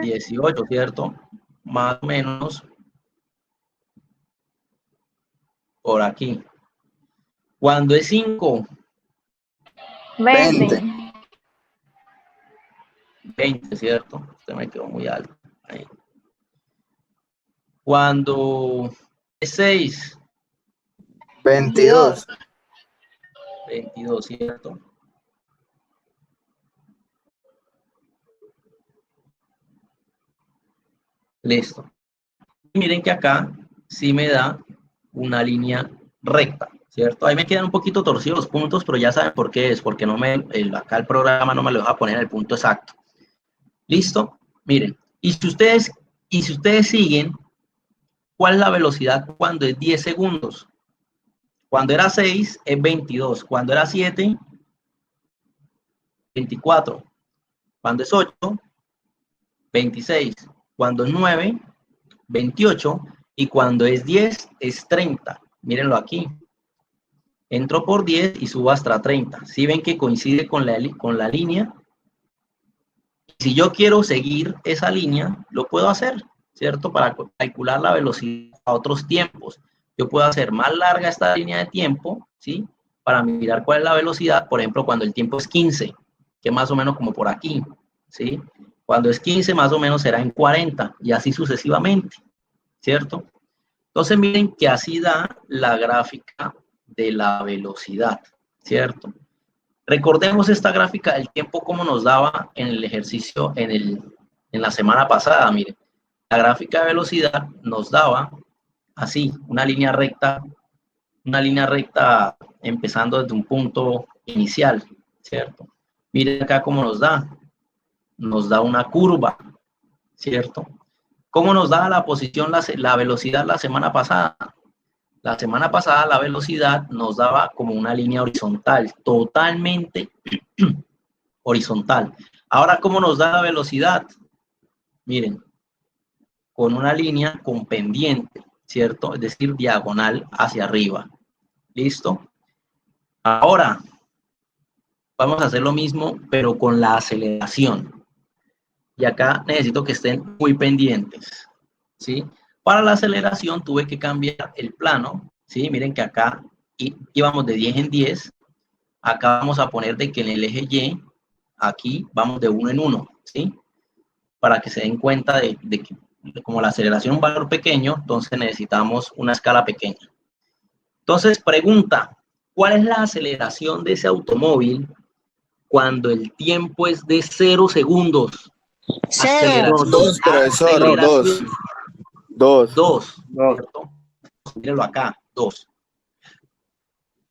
18, ¿cierto? Más o menos por aquí. Cuando es 5, 20. 20, ¿cierto? Usted me quedó muy alto. Ahí. Cuando es 6, 22. 22, ¿cierto? Listo. Miren que acá sí me da una línea recta, ¿cierto? Ahí me quedan un poquito torcidos los puntos, pero ya saben por qué es, porque no acá el programa no me lo deja poner en el punto exacto. ¿Listo? Miren, y si ustedes siguen, ¿cuál es la velocidad cuando es 10 segundos? Cuando era 6 es 22, cuando era 7, 24, cuando es 8, 26, cuando es 9, 28 y cuando es 10 es 30. Mírenlo aquí. Entro por 10 y subo hasta 30. Si ven que coincide con la línea, si yo quiero seguir esa línea, lo puedo hacer, ¿cierto? Para calcular la velocidad a otros tiempos. Yo puedo hacer más larga esta línea de tiempo, ¿sí? Para mirar cuál es la velocidad, por ejemplo, cuando el tiempo es 15, que más o menos como por aquí, ¿sí? Cuando es 15, más o menos será en 40 y así sucesivamente, ¿cierto? Entonces miren que así da la gráfica de la velocidad, ¿cierto? Recordemos esta gráfica del tiempo como nos daba en el ejercicio en la semana pasada, miren. La gráfica de velocidad nos daba así, una línea recta empezando desde un punto inicial, ¿cierto? Miren acá cómo nos da una curva, ¿cierto? ¿Cómo nos da la posición, la velocidad la semana pasada? La semana pasada la velocidad nos daba como una línea horizontal, totalmente horizontal. Ahora, ¿cómo nos da la velocidad? Miren, con una línea con pendiente, ¿cierto? Es decir, diagonal hacia arriba. ¿Listo? Ahora, vamos a hacer lo mismo, pero con la aceleración. Y acá necesito que estén muy pendientes, ¿sí? Para la aceleración tuve que cambiar el plano, ¿sí? Miren que acá íbamos de 10 en 10. Acá vamos a poner de que en el eje Y, aquí vamos de 1 en 1, ¿sí? Para que se den cuenta de que como la aceleración es un valor pequeño, entonces necesitamos una escala pequeña. Entonces, pregunta, ¿cuál es la aceleración de ese automóvil cuando el tiempo es de 0 segundos? Aceleración. 2, profesor, 2. 2, ¿cierto? Mírenlo acá, 2.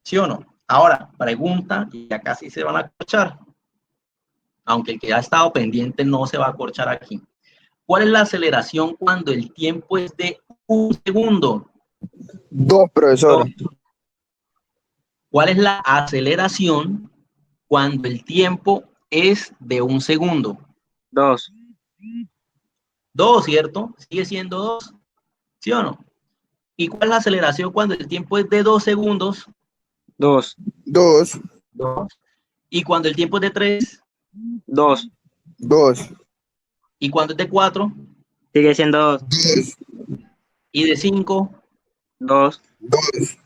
¿Sí o no? Ahora, pregunta, y acá sí se van a acorchar. Aunque el que ya ha estado pendiente no se va a acorchar aquí. ¿Cuál es la aceleración cuando el tiempo es de 1 segundo? 2, profesor. 2. ¿Cuál es la aceleración cuando el tiempo es de 1 segundo? 2. 2, ¿cierto? Sigue siendo 2, ¿sí o no? ¿Y cuál es la aceleración cuando el tiempo es de 2 segundos? 2. 2. 2. ¿Y cuando el tiempo es de 3? 2. 2. ¿Y cuando es de 4? Sigue siendo 2. 2. ¿Y de 5? 2. 2.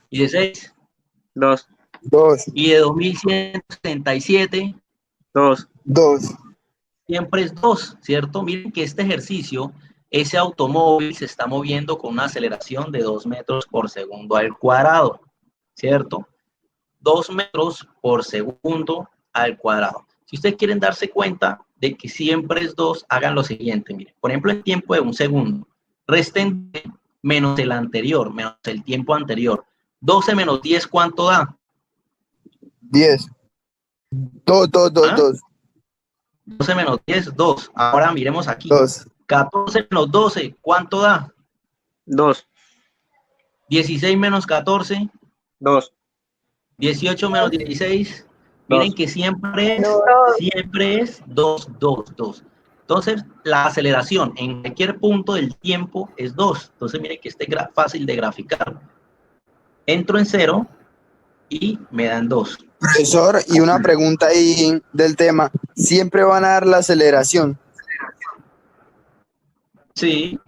¿Y de 6? 2. 2. ¿Y de 2167? 2. 2. Siempre es 2, ¿cierto? Miren que este ejercicio, ese automóvil se está moviendo con una aceleración de 2 metros por segundo al cuadrado, ¿cierto? 2 metros por segundo al cuadrado. Si ustedes quieren darse cuenta de que siempre es 2, hagan lo siguiente, miren. Por ejemplo, el tiempo de 1 segundo. Resten menos el anterior, menos el tiempo anterior. 12 menos 10, ¿cuánto da? 10. 2, 2, 2, ¿Ah? 2. 12 menos 10, 2. Ahora miremos aquí. 2. 14 menos 12, ¿cuánto da? 2. 16 menos 14, 2. 18 menos 16. Miren 2. que siempre es 2, 2, 2. Entonces, la aceleración en cualquier punto del tiempo es 2. Entonces, miren que este es fácil de graficar. Entro en 0 y me dan 2. Profesor, y una pregunta ahí del tema. ¿Siempre van a dar la aceleración? Sí,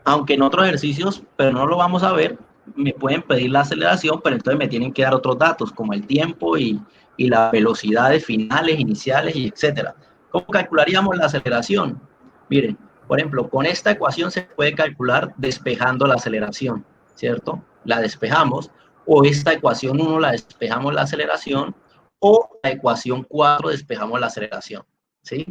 aunque en otros ejercicios, pero no lo vamos a ver, me pueden pedir la aceleración, pero entonces me tienen que dar otros datos, como el tiempo y las velocidades finales, iniciales, y etcétera. ¿Cómo calcularíamos la aceleración? Miren, por ejemplo, con esta ecuación se puede calcular despejando la aceleración, ¿cierto? La despejamos, o esta ecuación 1 la despejamos la aceleración, o la ecuación 4 despejamos la aceleración, ¿sí?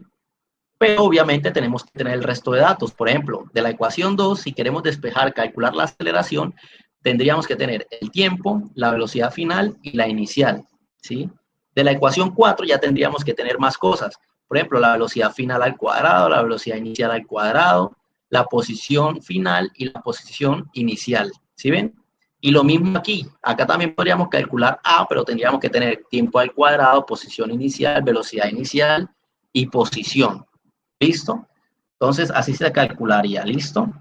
Pero obviamente tenemos que tener el resto de datos. Por ejemplo, de la ecuación 2, si queremos despejar, calcular la aceleración, tendríamos que tener el tiempo, la velocidad final y la inicial, ¿sí? De la ecuación 4 ya tendríamos que tener más cosas. Por ejemplo, la velocidad final al cuadrado, la velocidad inicial al cuadrado, la posición final y la posición inicial, ¿sí ven? Y lo mismo aquí. Acá también podríamos calcular A, pero tendríamos que tener tiempo al cuadrado, posición inicial, velocidad inicial y posición. ¿Listo? Entonces, así se calcularía. ¿Listo?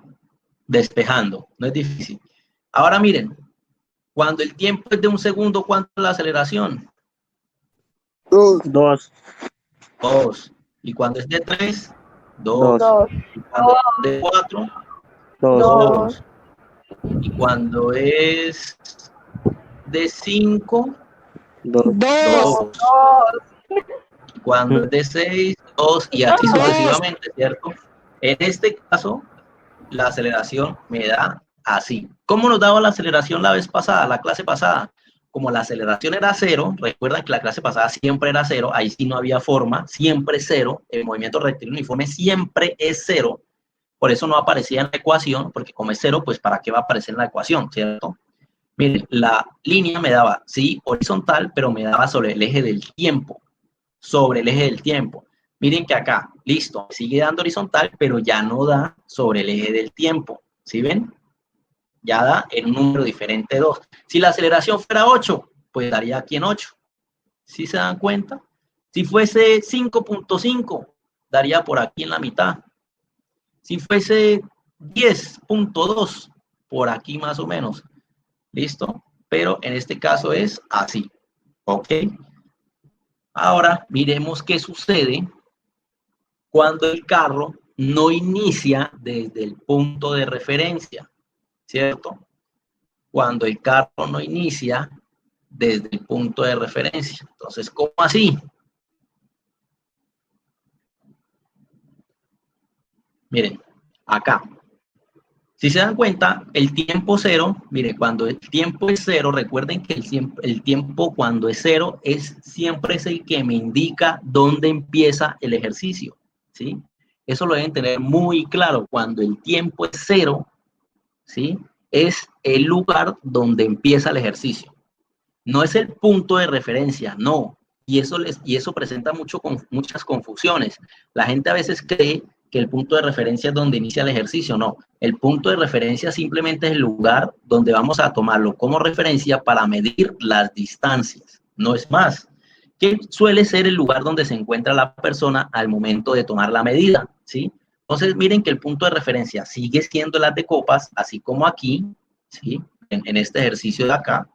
Despejando. No es difícil. Ahora miren, cuando el tiempo es de 1 segundo, ¿cuánto es la aceleración? 2, 2, 2. Y cuando es de 3, 2. 2, 2, Y cuando es de 4, 2, 2. Y cuando es de 5, 2, 2, 2. Y cuando es de 6, 2. Y así 2. sucesivamente, ¿cierto? En este caso, la aceleración me da así. ¿Cómo nos daba la aceleración la vez pasada, la clase pasada? Como la aceleración era 0, recuerdan que la clase pasada siempre era 0, ahí sí no había forma, siempre 0, el movimiento rectilíneo uniforme siempre es 0, por eso no aparecía en la ecuación, porque como es 0, pues ¿para qué va a aparecer en la ecuación, cierto? Miren, la línea me daba, sí, horizontal, pero me daba sobre el eje del tiempo, sobre el eje del tiempo. Miren que acá, listo, sigue dando horizontal, pero ya no da sobre el eje del tiempo. ¿Sí ven? Ya da en un número diferente 2. Si la aceleración fuera 8, pues daría aquí en 8. ¿Sí se dan cuenta? Si fuese 5.5, daría por aquí en la mitad. Si fuese 10.2, por aquí más o menos. ¿Listo? Pero en este caso es así. ¿Ok? Ahora miremos qué sucede cuando el carro no inicia desde el punto de referencia, ¿cierto? Cuando el carro no inicia desde el punto de referencia. Entonces, ¿cómo así? Miren, acá. Si se dan cuenta, el tiempo cero, mire, cuando el tiempo es cero, recuerden que el tiempo cuando es cero siempre es el que me indica dónde empieza el ejercicio, ¿sí? Eso lo deben tener muy claro. Cuando el tiempo es cero, ¿sí? Es el lugar donde empieza el ejercicio. No es el punto de referencia, no. Y eso presenta muchas confusiones. La gente a veces cree que el punto de referencia es donde inicia el ejercicio. No, el punto de referencia simplemente es el lugar donde vamos a tomarlo como referencia para medir las distancias. No es más. Que suele ser el lugar donde se encuentra la persona al momento de tomar la medida, ¿sí? Entonces, miren que el punto de referencia sigue siendo el haz de copas, así como aquí, ¿sí? En este ejercicio de acá,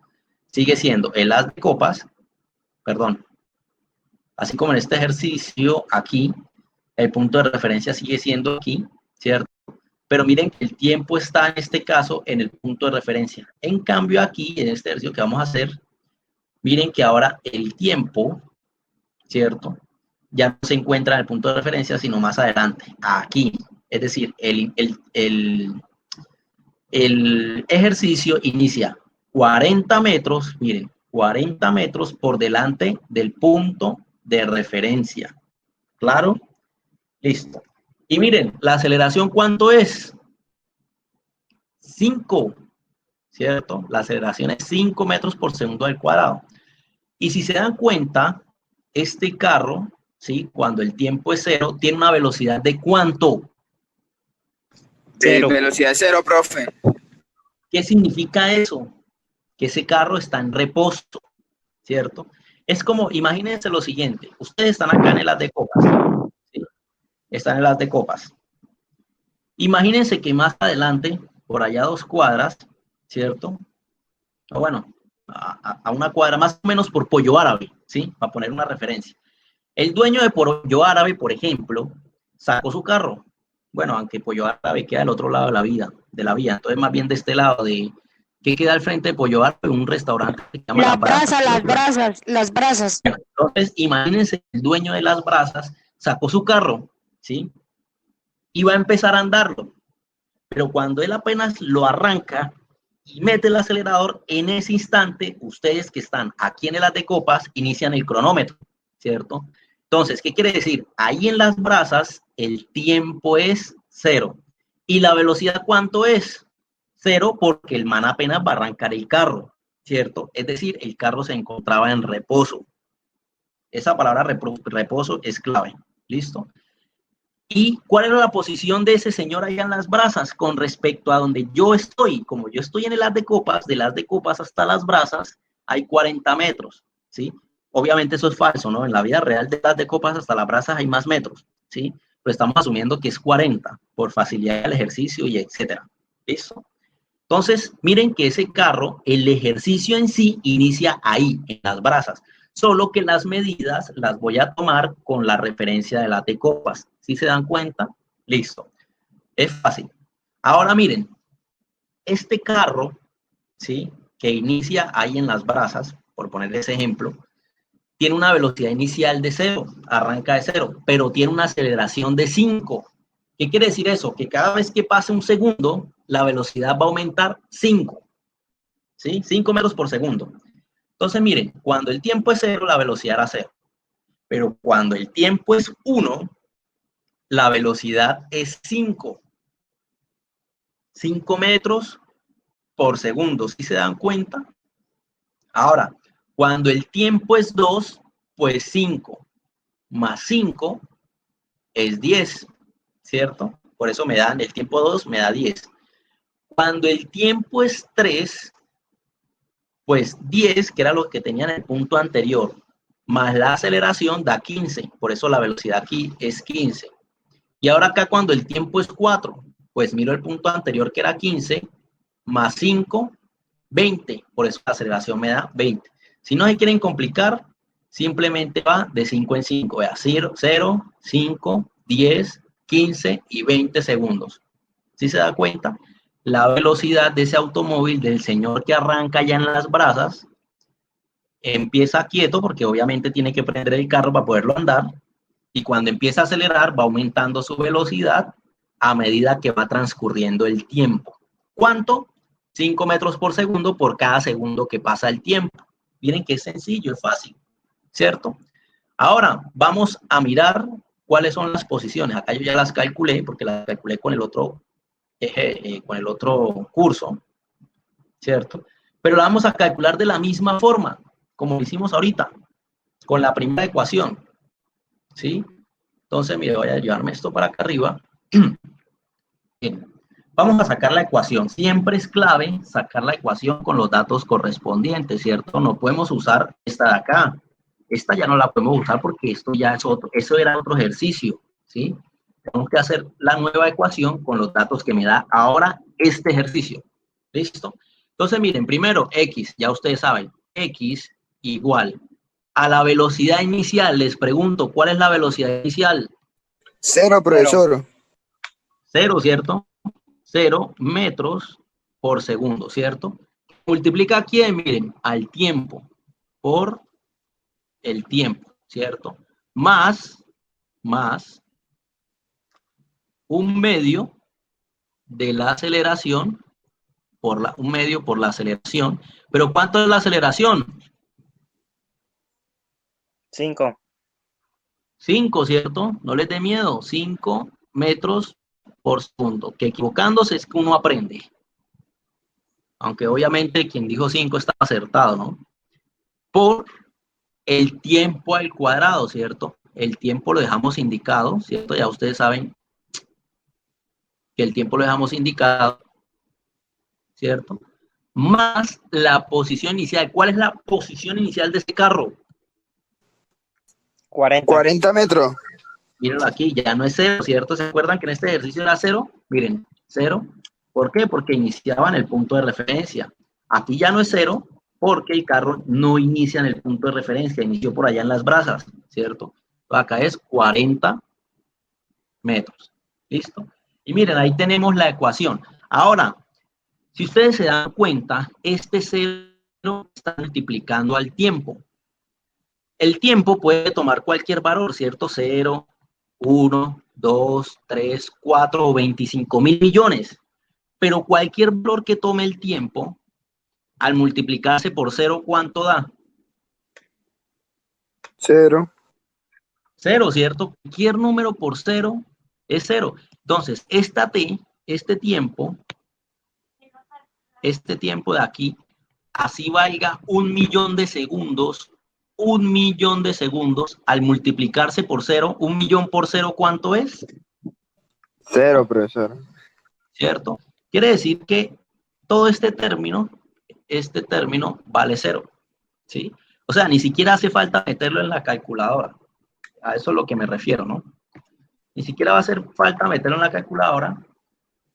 sigue siendo el haz de copas, perdón, así como en este ejercicio aquí, el punto de referencia sigue siendo aquí, ¿cierto? Pero miren que el tiempo está en este caso en el punto de referencia. En cambio aquí, en este ejercicio que vamos a hacer, miren que ahora el tiempo, ¿cierto? Ya no se encuentra en el punto de referencia, sino más adelante, aquí. Es decir, el ejercicio inicia 40 metros, miren, 40 metros por delante del punto de referencia. ¿Claro? Listo. Y miren, la aceleración, ¿cuánto es? 5, ¿cierto? La aceleración es 5 metros por segundo al cuadrado. Y si se dan cuenta, este carro, ¿sí? Cuando el tiempo es 0, tiene una velocidad de ¿cuánto? de 0, velocidad 0, profe. ¿Qué significa eso? Que ese carro está en reposo, ¿cierto? Es como, imagínense lo siguiente, ustedes están acá en el haz de copas, ¿sí? Están en el haz de copas. Imagínense que más adelante, por allá a 2 cuadras, ¿cierto? O bueno, a una cuadra más o menos por Pollo Árabe, ¿sí? Para poner una referencia. El dueño de Pollo Árabe, por ejemplo, sacó su carro, bueno, aunque Pollo Árabe queda del otro lado de la vía. Entonces, más bien de este lado de, ¿qué queda al frente de Pollo Árabe? Un restaurante que se llama Las Brasas. Las brasas. Bueno, entonces, imagínense, el dueño de Las Brasas sacó su carro, ¿sí? Y va a empezar a andarlo. Pero cuando él apenas lo arranca y mete el acelerador, en ese instante, ustedes que están aquí en el As de Copas inician el cronómetro, ¿cierto? Entonces, ¿qué quiere decir? Ahí en Las Brasas, el tiempo es 0. ¿Y la velocidad cuánto es? 0, porque el man apenas va a arrancar el carro, ¿cierto? Es decir, el carro se encontraba en reposo. Esa palabra reposo es clave. ¿Listo? ¿Y cuál era la posición de ese señor allá en Las Brasas con respecto a donde yo estoy? Como yo estoy en el As de Copas, del As de Copas hasta Las Brasas hay 40 metros, ¿sí? Obviamente eso es falso, ¿no? En la vida real del As de Copas hasta Las Brasas hay más metros, ¿sí? Pero estamos asumiendo que es 40 por facilidad del ejercicio y etcétera. ¿Listo? Entonces, miren que ese carro, el ejercicio en sí inicia ahí, en Las Brasas. Solo que las medidas las voy a tomar con la referencia de las de Copas. ¿Sí se dan cuenta? Listo. Es fácil. Ahora miren, este carro, ¿sí? Que inicia ahí en Las Brasas, por poner ese ejemplo, tiene una velocidad inicial de 0, arranca de 0, pero tiene una aceleración de 5. ¿Qué quiere decir eso? Que cada vez que pase un segundo, la velocidad va a aumentar 5, ¿sí? 5 metros por segundo. Entonces, miren, cuando el tiempo es 0, la velocidad era 0. Pero cuando el tiempo es 1, la velocidad es 5. 5 metros por segundo, ¿sí se dan cuenta? Ahora, cuando el tiempo es 2, pues 5 más 5 es 10, ¿cierto? Por eso me dan, el tiempo 2 me da 10. Cuando el tiempo es 3, pues 10, que era lo que tenía en el punto anterior, más la aceleración da 15. Por eso la velocidad aquí es 15. Y ahora acá cuando el tiempo es 4, pues miro el punto anterior que era 15, más 5, 20. Por eso la aceleración me da 20. Si no se quieren complicar, simplemente va de 5 en 5. Vea, 0, 5, 10, 15 y 20 segundos. ¿Sí se da cuenta? La velocidad de ese automóvil del señor que arranca ya en Las Brasas empieza quieto porque obviamente tiene que prender el carro para poderlo andar, y cuando empieza a acelerar va aumentando su velocidad a medida que va transcurriendo el tiempo. ¿Cuánto? 5 metros por segundo por cada segundo que pasa el tiempo. Miren que es sencillo, es fácil, ¿cierto? Ahora vamos a mirar cuáles son las posiciones. Acá yo ya las calculé porque las calculé con el otro curso, ¿cierto? Pero la vamos a calcular de la misma forma como lo hicimos ahorita, con la primera ecuación, ¿sí? Entonces, mire, voy a llevarme esto para acá arriba. Bien. Vamos a sacar la ecuación. Siempre es clave sacar la ecuación con los datos correspondientes, ¿cierto? No podemos usar esta de acá. Esta ya no la podemos usar porque esto ya es otro, eso era otro ejercicio, ¿sí? Tenemos que hacer la nueva ecuación con los datos que me da ahora este ejercicio. ¿Listo? Entonces, miren, primero X, ya ustedes saben, X igual a la velocidad inicial. Les pregunto, ¿cuál es la velocidad inicial? 0, profesor. 0, ¿cierto? 0 metros por segundo, ¿cierto? Multiplica aquí, miren, al tiempo por el tiempo, ¿cierto? Más un medio de la aceleración un medio por la aceleración. ¿Pero cuánto es la aceleración? 5. 5, ¿cierto? No les dé miedo. 5 metros por segundo. Que equivocándose es que uno aprende. Aunque obviamente quien dijo 5 está acertado, ¿no? Por el tiempo al cuadrado, ¿cierto? El tiempo lo dejamos indicado, ¿cierto? Ya ustedes saben que el tiempo lo dejamos indicado, ¿cierto? Más la posición inicial. ¿Cuál es la posición inicial de este carro? 40. 40 metros. Mírenlo aquí, ya no es 0, ¿cierto? ¿Se acuerdan que en este ejercicio era 0? Miren, 0. ¿Por qué? Porque iniciaba en el punto de referencia. Aquí ya no es 0 porque el carro no inicia en el punto de referencia, inició por allá en Las Brasas, ¿cierto? Acá es 40 metros. ¿Listo? Y miren, ahí tenemos la ecuación. Ahora, si ustedes se dan cuenta, este 0 está multiplicando al tiempo. El tiempo puede tomar cualquier valor, ¿cierto? 0, 1, 2, 3, 4 o 25.000 millones. Pero cualquier valor que tome el tiempo, al multiplicarse por 0, ¿cuánto da? 0. 0, ¿cierto? Cualquier número por 0 es 0. Entonces, esta t, este tiempo de aquí, así valga 1.000.000 de segundos, 1.000.000 de segundos, al multiplicarse por 0, 1.000.000 por 0, ¿cuánto es? 0, profesor. ¿Cierto? Quiere decir que todo este término vale 0, ¿sí? O sea, ni siquiera hace falta meterlo en la calculadora. A eso es lo que me refiero, ¿no? Ni siquiera va a hacer falta meterlo en la calculadora,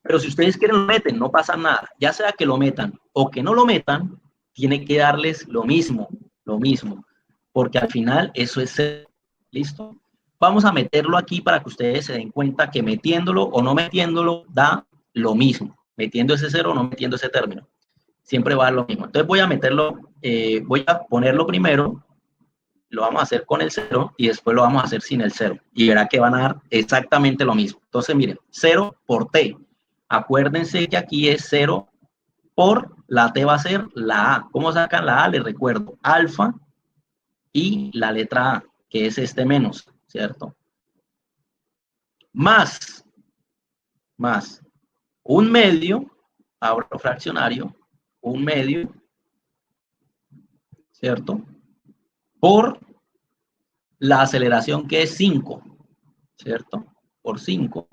pero si ustedes quieren lo meten, no pasa nada. Ya sea que lo metan o que no lo metan, tiene que darles lo mismo, porque al final eso es 0. ¿Listo? Vamos a meterlo aquí para que ustedes se den cuenta que metiéndolo o no metiéndolo da lo mismo. Metiendo ese 0 o no metiendo ese término. Siempre va a dar lo mismo. Entonces voy a meterlo, voy a ponerlo primero, lo vamos a hacer con el 0 y después lo vamos a hacer sin el 0. Y verá que van a dar exactamente lo mismo. Entonces miren, 0 por t. Acuérdense que aquí es 0 por la t va a ser la a. ¿Cómo sacan la a? Les recuerdo, alfa y la letra a, que es este menos, ¿cierto? Más 1/2, abro fraccionario, 1/2, ¿cierto? Por la aceleración que es 5, ¿cierto? Por 5,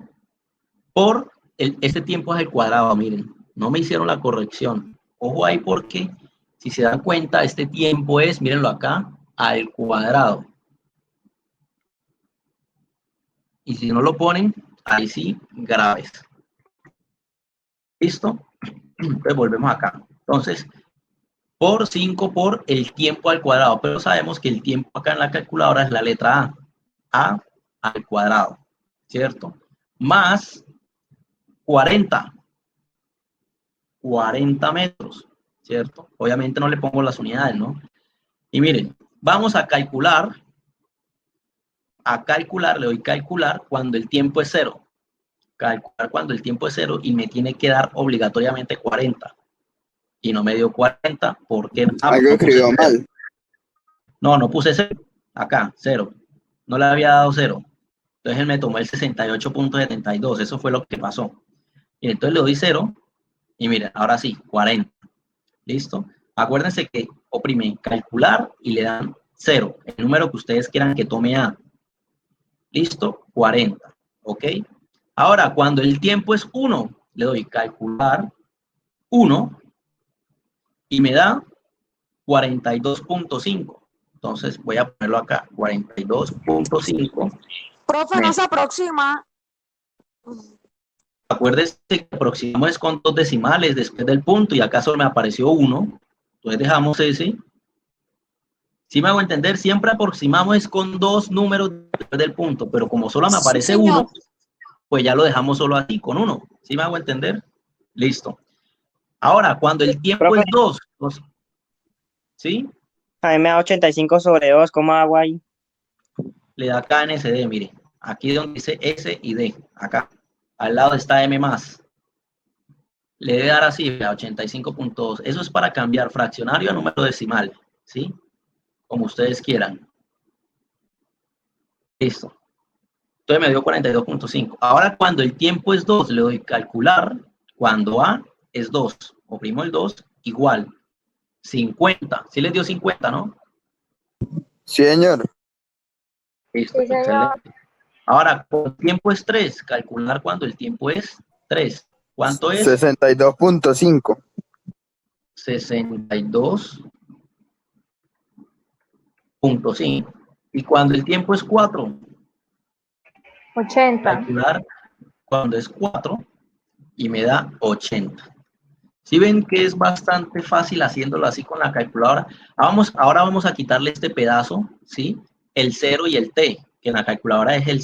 por este tiempo es el cuadrado, miren, no me hicieron la corrección. Ojo ahí porque, si se dan cuenta, este tiempo es, mírenlo acá, al cuadrado. Y si no lo ponen, ahí sí, graves. ¿Listo? Entonces volvemos acá. Entonces, por 5 por el tiempo al cuadrado. Pero sabemos que el tiempo acá en la calculadora es la letra A. A al cuadrado, ¿cierto? Más 40 metros, ¿cierto? Obviamente no le pongo las unidades, ¿no? Y miren, vamos a calcular, le doy calcular cuando el tiempo es 0. Calcular cuando el tiempo es 0 y me tiene que dar obligatoriamente 40. Y no me dio 40 porque Algo escribió mal. No puse 0. Acá, 0. No le había dado 0. Entonces él me tomó el 68.72. Eso fue lo que pasó. Y entonces le doy 0. Y miren, ahora sí, 40. ¿Listo? Acuérdense que oprimen calcular y le dan 0. El número que ustedes quieran que tome A. ¿Listo? 40. ¿Ok? Ahora, cuando el tiempo es 1, le doy calcular 1 y me da 42.5. Entonces voy a ponerlo acá, 42.5. Profe, no se aproxima. Acuérdese que aproximamos es con 2 decimales después del punto y acá solo me apareció 1. Entonces dejamos ese. Si me hago entender, siempre aproximamos es con 2 números después del punto, pero como solo me aparece 1, pues ya lo dejamos solo así, con 1. ¿Sí me hago entender? Listo. Ahora, cuando el tiempo Profe, es 2, ¿sí? a mí me da 85/2, ¿cómo hago ahí? Le da acá en SD, mire. Aquí donde dice S y D, acá. Al lado está M+. Le debe dar así, a 85.2. Eso es para cambiar fraccionario a número decimal, ¿sí? Como ustedes quieran. Listo. Entonces me dio 42.5. Ahora cuando el tiempo es 2, le doy calcular. Cuando A es 2, oprimo el 2, igual. 50. ¿Sí les dio 50, no? Sí, señor. Listo, excelente. Ahora, cuando el tiempo es 3, calcular cuando el tiempo es 3. ¿Cuánto es? 62.5. 62.5. Y cuando el tiempo es 4, 80. calcular cuando es 4 y me da 80. ¿Sí ven que es bastante fácil haciéndolo así con la calculadora? Ahora vamos a quitarle este pedazo, ¿sí? El 0 y el t, que en la calculadora es el